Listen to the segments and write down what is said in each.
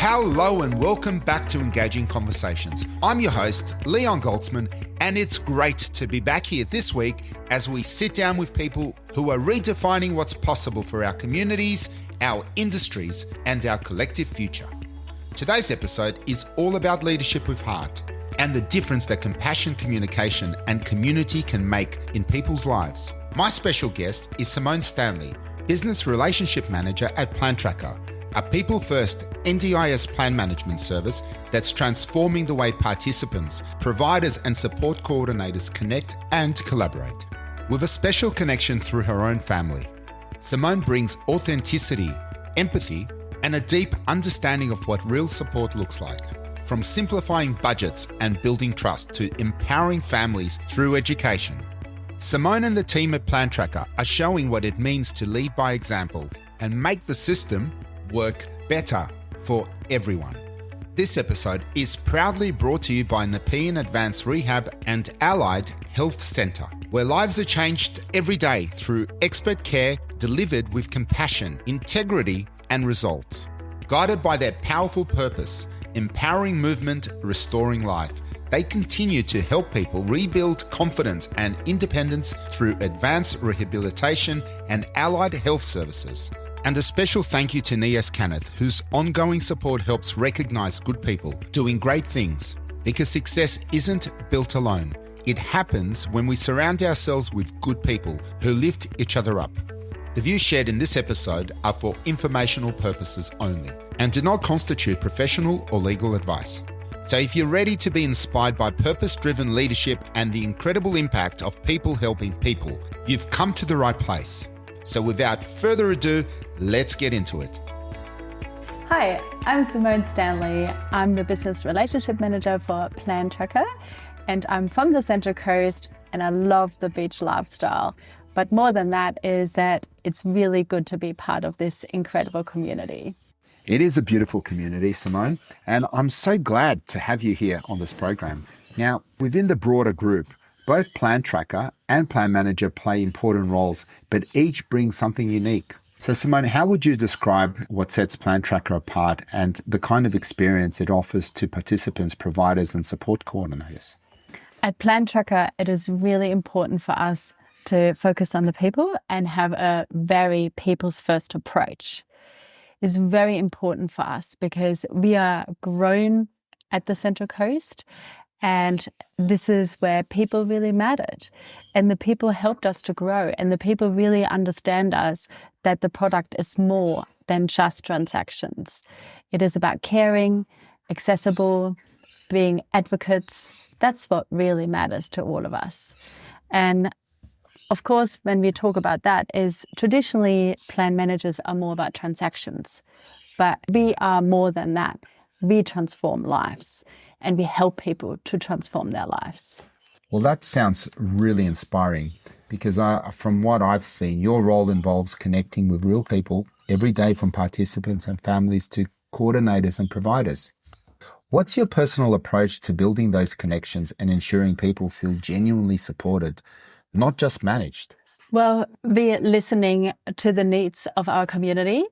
Hello and welcome back to Engaging Conversations. I'm your host, Leon Goldsman, and it's great to be back here this week as we sit down with people who are redefining what's possible for our communities, our industries, and our collective future. Today's episode is all about leadership with heart and the difference that compassion, communication, and community can make in people's lives. My special guest is Simone Stanley, Business Relationship Manager at Plan Tracker, a people-first NDIS plan management service that's transforming the way participants, providers, and support coordinators connect and collaborate. With a special connection through her own family, Simone brings authenticity, empathy, and a deep understanding of what real support looks like. From simplifying budgets and building trust to empowering families through education, Simone and the team at Plan Tracker are showing what it means to lead by example and make the system work better for everyone. This episode is proudly brought to you by Nepean Advanced Rehab and Allied Health Centre, where lives are changed every day through expert care delivered with compassion, integrity, and results. Guided by their powerful purpose, empowering movement, restoring life, they continue to help people rebuild confidence and independence through advanced rehabilitation and allied health services. And a special thank you to NDIS Kenneth, whose ongoing support helps recognise good people doing great things. Because success isn't built alone. It happens when we surround ourselves with good people who lift each other up. The views shared in this episode are for informational purposes only and do not constitute professional or legal advice. So if you're ready to be inspired by purpose-driven leadership and the incredible impact of people helping people, you've come to the right place. So without further ado, let's get into it. Hi, I'm Simone Stanley. I'm the Business Relationship Manager for Plan Tracker, and I'm from the Central Coast, and I love the beach lifestyle. But more than that is that it's really good to be part of this incredible community. It is a beautiful community, Simone, and I'm so glad to have you here on this program. Now, within the broader group, both Plan Tracker and Plan Manager play important roles, but each brings something unique. So Simone, how would you describe what sets Plan Tracker apart and the kind of experience it offers to participants, providers, and support coordinators? At Plan Tracker, it is really important for us to focus on the people and have a very people's first approach. It's very important for us because we are grown at the Central Coast, and this is where people really mattered. And the people helped us to grow. And the people really understand us that the product is more than just transactions. It is about caring, accessible, being advocates. That's what really matters to all of us. And of course, when we talk about that, is traditionally plan managers are more about transactions. But we are more than that. We transform lives. And we help people to transform their lives. Well, that sounds really inspiring because from what I've seen, your role involves connecting with real people every day, from participants and families to coordinators and providers. What's your personal approach to building those connections and ensuring people feel genuinely supported, not just managed? Well, we're listening to the needs of our community,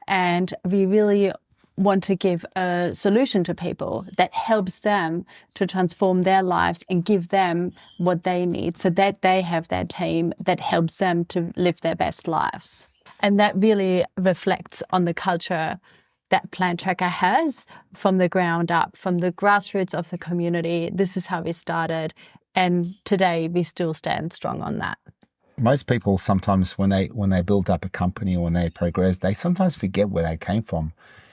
and we really want to give a solution to people that helps them to transform their lives and give them what they need so that they have that team that helps them to live their best lives. And that really reflects on the culture that Plan Tracker has from the ground up, from the grassroots of the community. This is how we started. And today we still stand strong on that. Most people sometimes when they build up a company or when they progress, they sometimes forget where they came from.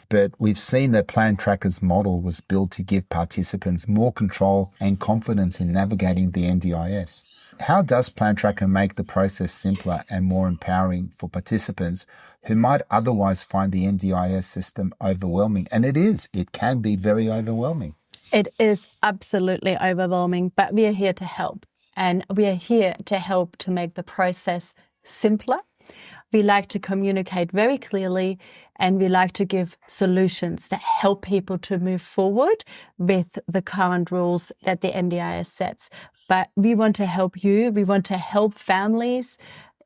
But we've seen that Plan Tracker's model was built to give participants more control and confidence in navigating the NDIS. How does Plan Tracker make the process simpler and more empowering for participants who might otherwise find the NDIS system overwhelming? And it can be very overwhelming. It is absolutely overwhelming, but we are here to help. And we are here to help to make the process simpler. We like to communicate very clearly, and we like to give solutions that help people to move forward with the current rules that the NDIS sets. But we want to help you. We want to help families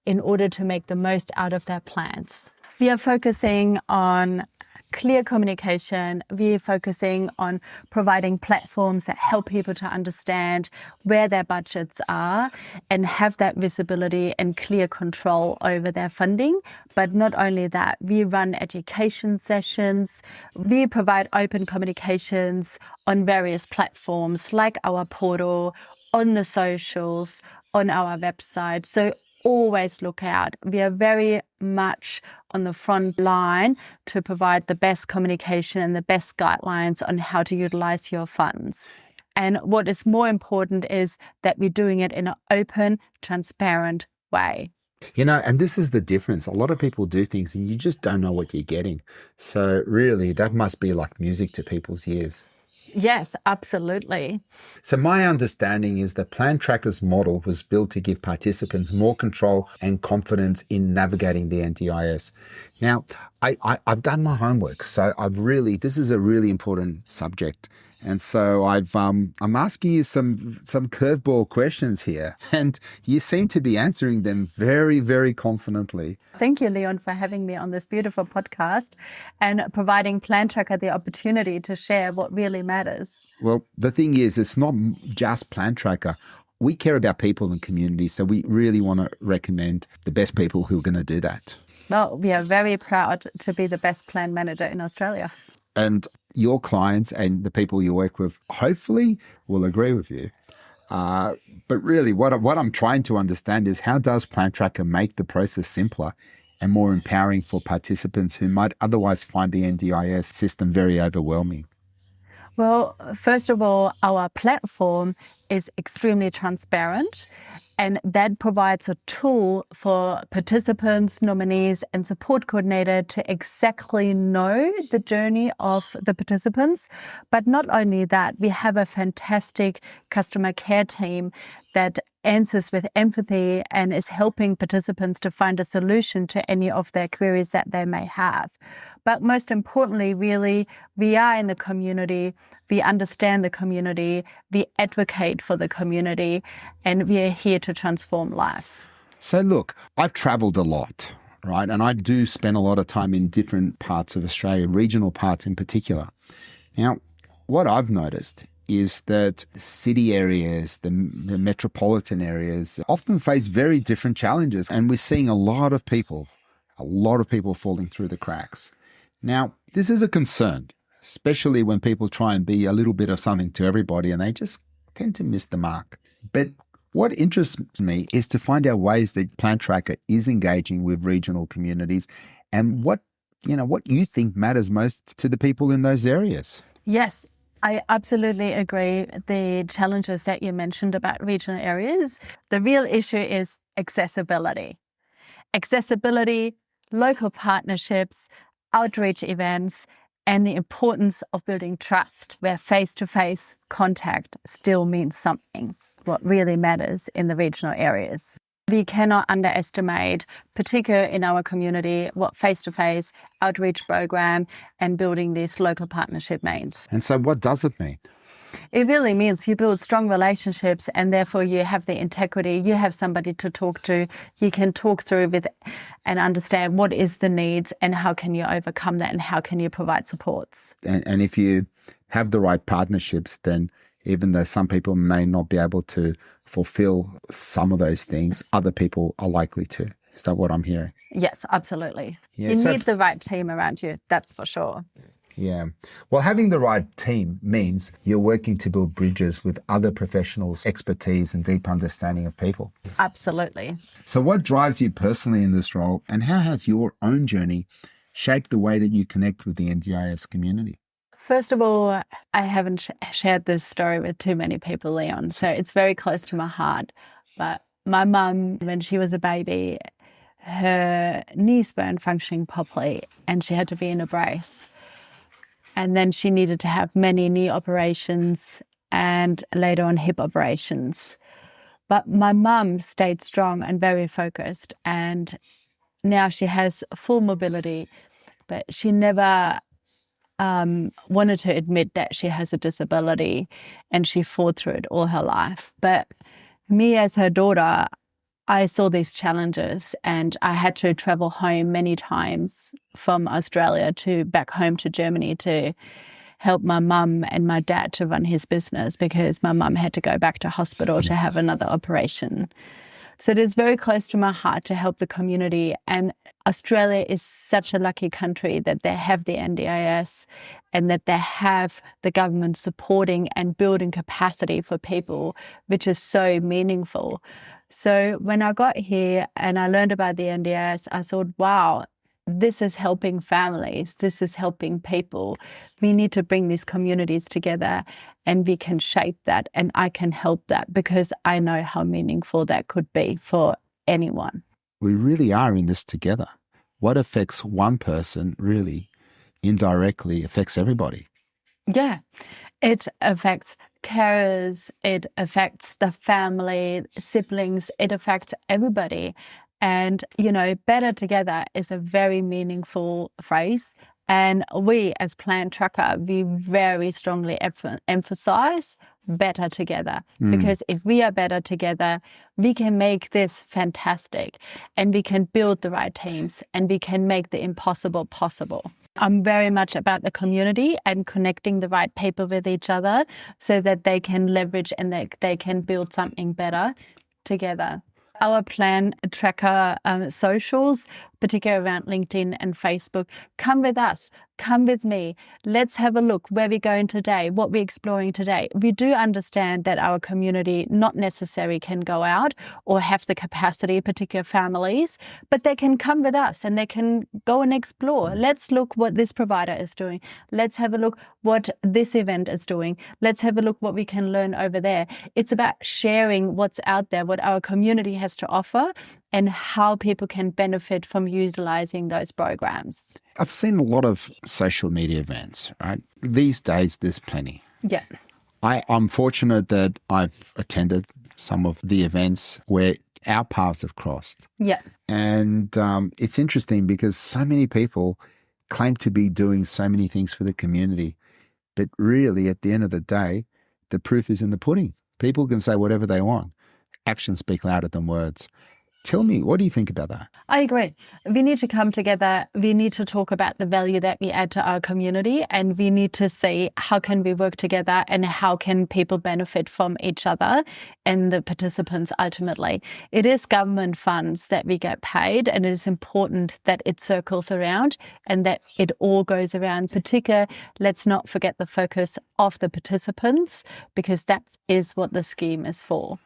in order to make the most out of their plans. We are focusing on clear communication. We're focusing on providing platforms that help people to understand where their budgets are and have that visibility and clear control over their funding. But not only that, we run education sessions. We provide open communications on various platforms like our portal, on the socials, on our website. So always look out. We are very much on the front line to provide the best communication and the best guidelines on how to utilize your funds. And what is more important is that we're doing it in an open, transparent way. And this is the difference. A lot of people do things and you just don't know what you're getting. So really, that must be like music to people's ears. Yes, absolutely. So my understanding is that Plan Tracker's model was built to give participants more control and confidence in navigating the NDIS. Now, I've done my homework, so this is a really important subject. And so I'm asking you some curveball questions here, and you seem to be answering them very, very confidently. Thank you, Leon, for having me on this beautiful podcast and providing Plan Tracker the opportunity to share what really matters. Well, the thing is, it's not just Plan Tracker. We care about people and communities, so we really want to recommend the best people who are going to do that. Well, we are very proud to be the best plan manager in Australia. And your clients and the people you work with hopefully will agree with you. But really, what I'm trying to understand is, how does Plan Tracker make the process simpler and more empowering for participants who might otherwise find the NDIS system very overwhelming? Well, first of all, our platform is extremely transparent, and that provides a tool for participants, nominees, and support coordinator to exactly know the journey of the participants. But not only that, we have a fantastic customer care team that answers with empathy and is helping participants to find a solution to any of their queries that they may have. But most importantly, really, we are in the community, we understand the community, we advocate for the community, and we are here to transform lives. So look, I've traveled a lot, right? And I do spend a lot of time in different parts of Australia, regional parts in particular. Now, what I've noticed is that city areas, the metropolitan areas, often face very different challenges. And we're seeing a lot of people falling through the cracks. Now, this is a concern, especially when people try and be a little bit of something to everybody and they just tend to miss the mark. But what interests me is to find out ways that Plan Tracker is engaging with regional communities and what you think matters most to the people in those areas. Yes, I absolutely agree. The challenges that you mentioned about regional areas, the real issue is accessibility. Accessibility, local partnerships, outreach events, and the importance of building trust where face-to-face contact still means something, what really matters in the regional areas. We cannot underestimate, particularly in our community, what face-to-face outreach program and building these local partnership means. And so what does it mean? It really means you build strong relationships and therefore you have the integrity, you have somebody to talk to, you can talk through with and understand what is the needs and how can you overcome that and how can you provide supports. And if you have the right partnerships, then even though some people may not be able to fulfill some of those things, other people are likely to. Is that what I'm hearing? Yes, absolutely. Yeah, you need the right team around you, that's for sure. Yeah. Well, having the right team means you're working to build bridges with other professionals' expertise and deep understanding of people. Absolutely. So what drives you personally in this role, and how has your own journey shaped the way that you connect with the NDIS community? First of all, I haven't shared this story with too many people, Leon, so it's very close to my heart. But my mum, when she was a baby, her knees weren't functioning properly and she had to be in a brace. And then she needed to have many knee operations and later on hip operations. But my mum stayed strong and very focused, and now she has full mobility, but she never wanted to admit that she has a disability, and she fought through it all her life. But me as her daughter, I saw these challenges and I had to travel home many times from Australia to back home to Germany to help my mum and my dad to run his business because my mum had to go back to hospital to have another operation. So it is very close to my heart to help the community. And Australia is such a lucky country that they have the NDIS and that they have the government supporting and building capacity for people, which is so meaningful. So when I got here and I learned about the NDIS, I thought, wow, this is helping families. This is helping people. We need to bring these communities together and we can shape that and I can help that because I know how meaningful that could be for anyone. We really are in this together. What affects one person really indirectly affects everybody. Yeah, it affects carers, it affects the family, siblings, it affects everybody. And, better together is a very meaningful phrase. And we as Plan Tracker, we very strongly emphasize better together. Because if we are better together, we can make this fantastic and we can build the right teams and we can make the impossible possible. I'm very much about the community and connecting the right people with each other so that they can leverage and they can build something better together. Our Plan Tracker socials, particularly around LinkedIn and Facebook, come with us, come with me. Let's have a look where we're going today, what we're exploring today. We do understand that our community not necessarily can go out or have the capacity, particular families, but they can come with us and they can go and explore. Let's look what this provider is doing. Let's have a look what this event is doing. Let's have a look what we can learn over there. It's about sharing what's out there, what our community has to offer and how people can benefit from utilizing those programs. I've seen a lot of social media events, right? These days, there's plenty. Yeah. I'm fortunate that I've attended some of the events where our paths have crossed. Yeah. And it's interesting because so many people claim to be doing so many things for the community. But really, at the end of the day, the proof is in the pudding. People can say whatever they want. Actions speak louder than words. Tell me, what do you think about that? I agree. We need to come together. We need to talk about the value that we add to our community, and we need to see how can we work together and how can people benefit from each other and the participants ultimately. It is government funds that we get paid, and it is important that it circles around and that it all goes around. Particularly, let's not forget the focus of the participants because that is what the scheme is for.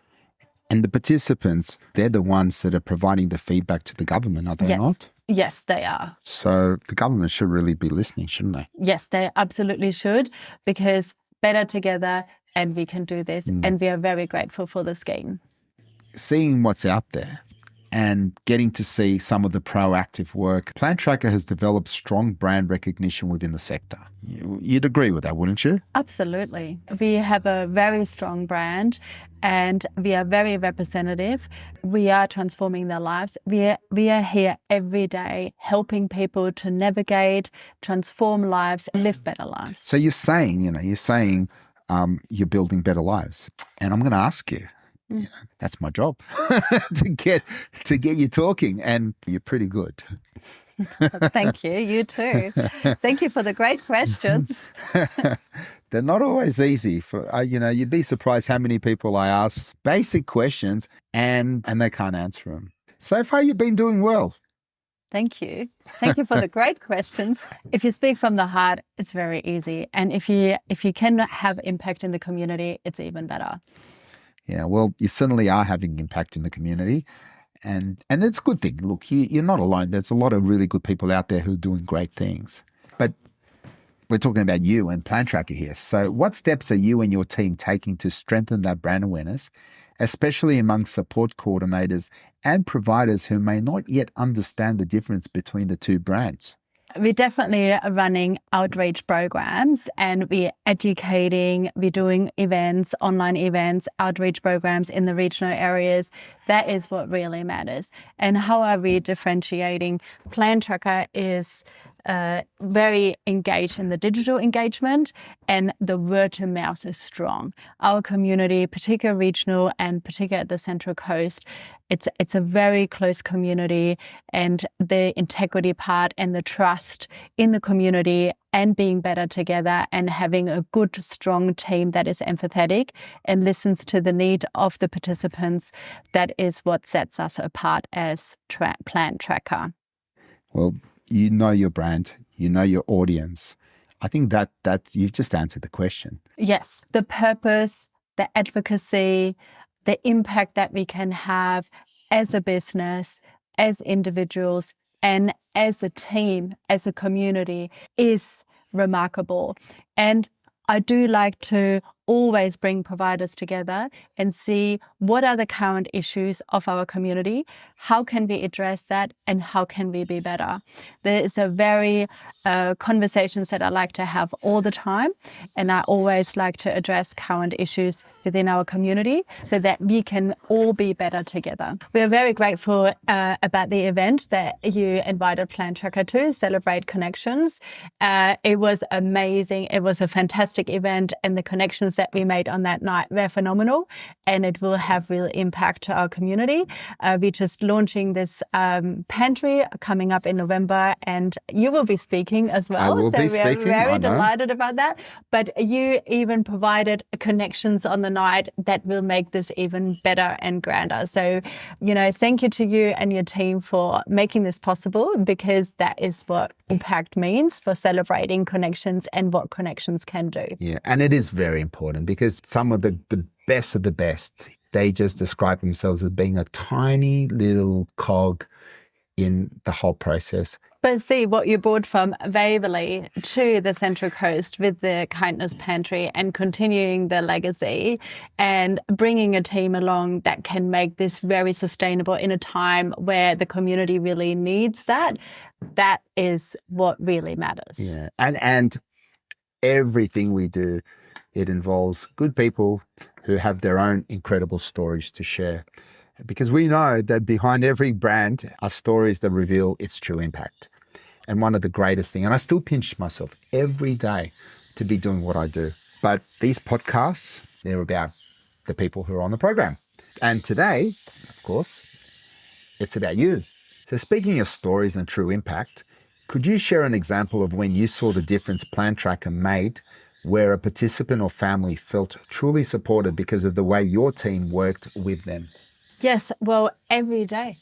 And the participants, they're the ones that are providing the feedback to the government, are they not? Yes, they are. So the government should really be listening, shouldn't they? Yes, they absolutely should, because better together and we can do this. And we are very grateful for the scheme. Seeing what's out there and getting to see some of the proactive work, Plan Tracker has developed strong brand recognition within the sector. You'd agree with that, wouldn't you? Absolutely. We have a very strong brand and we are very representative. We are transforming their lives. We are here every day helping people to navigate, transform lives, and live better lives. So you're saying you're building better lives. And I'm going to ask you, that's my job to get you talking, and you're pretty good. Thank you. You too. Thank you for the great questions. They're not always easy. You'd be surprised how many people I ask basic questions and they can't answer them. So far, you've been doing well. Thank you. Thank you for the great questions. If you speak from the heart, it's very easy. And if you can have impact in the community, it's even better. Yeah, well, you certainly are having impact in the community. And it's a good thing. Look, you're not alone. There's a lot of really good people out there who are doing great things. But we're talking about you and Plan Tracker here. So what steps are you and your team taking to strengthen that brand awareness, especially among support coordinators and providers who may not yet understand the difference between the two brands? We're definitely running outreach programs and we're educating, we're doing events, online events, outreach programs in the regional areas. That is what really matters. And how are we differentiating? Plan Tracker is very engaged in the digital engagement, and the word of mouth is strong. Our community, particularly regional and particularly at the Central Coast, it's a very close community, and the integrity part and the trust in the community and being better together and having a good, strong team that is empathetic and listens to the need of the participants, that is what sets us apart as Plan Tracker. Well, you know your brand, you know your audience. I think that you've just answered the question. Yes, the purpose, the advocacy, the impact that we can have as a business, as individuals, and as a team, as a community is remarkable. And I do like to always bring providers together and see what are the current issues of our community, how can we address that, and how can we be better. There is a very conversations that I like to have all the time, and I always like to address current issues within our community so that we can all be better together. We are very grateful about the event that you invited Plan Tracker to, Celebrate Connections. It was amazing. It was a fantastic event, and the connections that we made on that night were phenomenal, and it will have real impact to our community. We're just launching this pantry coming up in November, and you will be speaking as well. I will be speaking. We are very delighted about that. But you even provided connections on the night that will make this even better and grander. So, thank you to you and your team for making this possible, because that is what impact means for celebrating connections and what connections can do. Yeah, and it is very important, because some of the best of the best, they just describe themselves as being a tiny little cog in the whole process. But see what you brought from Waverley to the Central Coast with the Kindness Pantry and continuing the legacy and bringing a team along that can make this very sustainable in a time where the community really needs that. That is what really matters. Yeah, and everything we do, it involves good people who have their own incredible stories to share. Because we know that behind every brand are stories that reveal its true impact. And one of the greatest things, and I still pinch myself every day to be doing what I do. But these podcasts, they're about the people who are on the program. And today, of course, it's about you. So speaking of stories and true impact, could you share an example of when you saw the difference Plan Tracker made, where a participant or family felt truly supported because of the way your team worked with them? Yes, well, every day.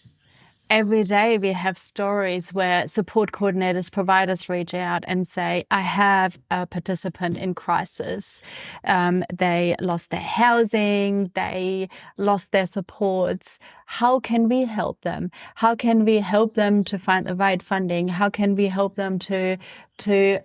Every day we have stories where support coordinators, providers reach out and say, I have a participant in crisis. They lost their housing, they lost their supports. How can we help them? How can we help them to find the right funding? How can we help them to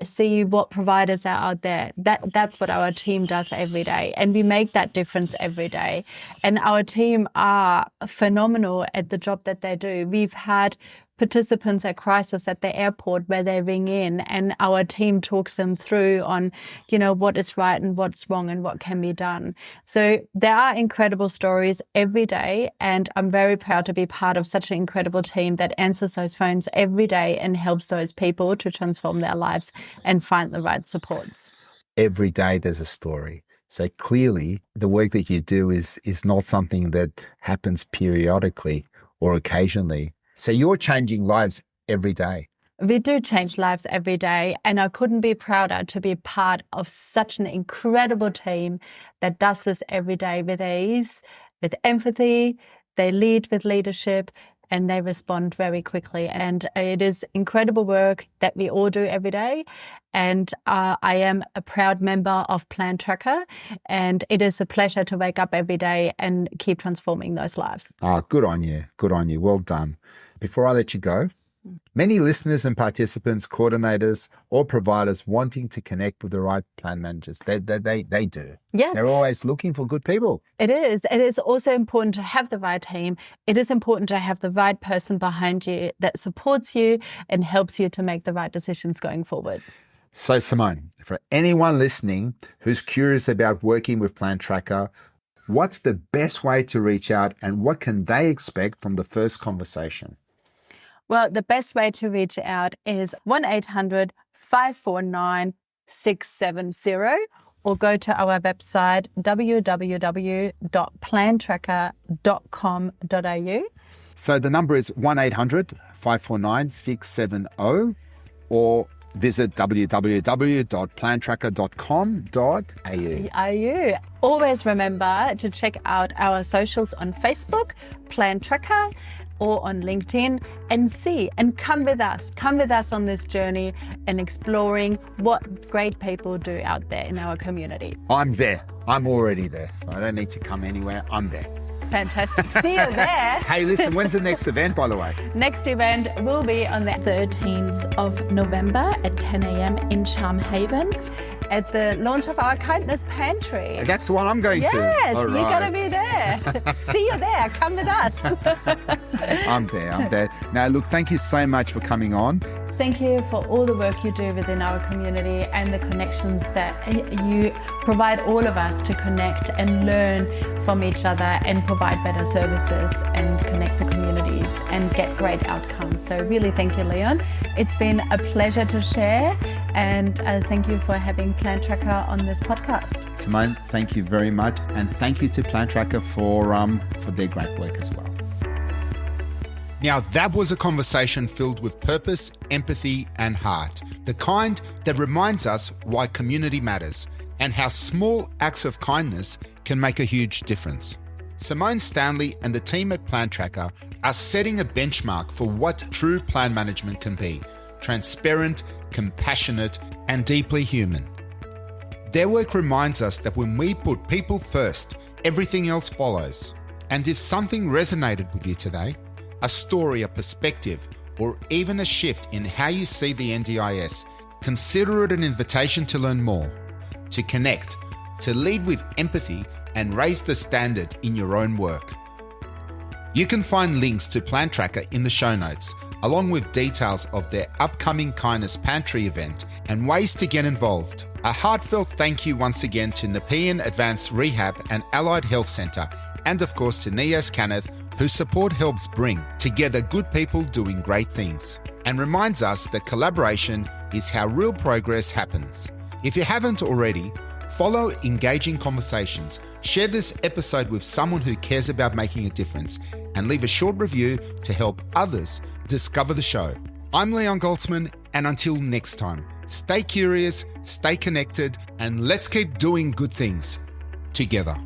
see what providers are out there? That's what our team does every day. And we make that difference every day. And our team are phenomenal at the job that they do. We've had participants at crisis at the airport where they ring in, and our team talks them through on, what is right and what's wrong and what can be done. So there are incredible stories every day, and I'm very proud to be part of such an incredible team that answers those phones every day and helps those people to transform their lives and find the right supports. Every day there's a story. So clearly the work that you do is not something that happens periodically or occasionally. So you're changing lives every day. We do change lives every day, and I couldn't be prouder to be part of such an incredible team that does this every day with ease, with empathy. They lead with leadership, and they respond very quickly. And it is incredible work that we all do every day. And I am a proud member of Plan Tracker, and it is a pleasure to wake up every day and keep transforming those lives. Good on you. Good on you. Well done. Before I let you go, many listeners and participants, coordinators or providers wanting to connect with the right plan managers, they do. Yes. They're always looking for good people. It is. It is also important to have the right team. It is important to have the right person behind you that supports you and helps you to make the right decisions going forward. So Simone, for anyone listening who's curious about working with Plan Tracker, what's the best way to reach out and what can they expect from the first conversation? Well, the best way to reach out is 1-800-549-670 or go to our website www.plantracker.com.au. So the number is 1-800-549-670 or visit www.plantracker.com.au. Always remember to check out our socials on Facebook, Plan Tracker, or on LinkedIn, and see and come with us on this journey and exploring what great people do out there in our community. I'm there. I'm already there. So I don't need to come anywhere. I'm there. Fantastic. See you there. Hey, listen, when's the next event, by the way? Next event will be on the 13th of November at 10 a.m. in Charm Haven at the launch of our Kindness Pantry. That's the one I'm going to. Yes, All right. You're going to be there. See you there. Come with us. I'm there. Now, look, thank you so much for coming on. Thank you for all the work you do within our community and the connections that you provide all of us to connect and learn from each other and provide better services and connect the communities and get great outcomes. So really thank you, Leon. It's been a pleasure to share, and thank you for having Plan Tracker on this podcast. Simone, thank you very much, and thank you to Plan Tracker for their great work as well. Now, that was a conversation filled with purpose, empathy, and heart. The kind that reminds us why community matters and how small acts of kindness can make a huge difference. Simone Stanley and the team at Plan Tracker are setting a benchmark for what true plan management can be: transparent, compassionate, and deeply human. Their work reminds us that when we put people first, everything else follows. And if something resonated with you today, a story, a perspective, or even a shift in how you see the NDIS, consider it an invitation to learn more, to connect, to lead with empathy, and raise the standard in your own work. You can find links to Plan Tracker in the show notes, along with details of their upcoming Kindness Pantry event and ways to get involved. A heartfelt thank you once again to Nepean Advanced Rehab and Allied Health Centre, and of course to NDIS Kenneth, whose support helps bring together good people doing great things, and reminds us that collaboration is how real progress happens. If you haven't already, follow Engaging Conversations, share this episode with someone who cares about making a difference, and leave a short review to help others discover the show. I'm Leon Goldsman, and until next time, stay curious, stay connected, and let's keep doing good things together.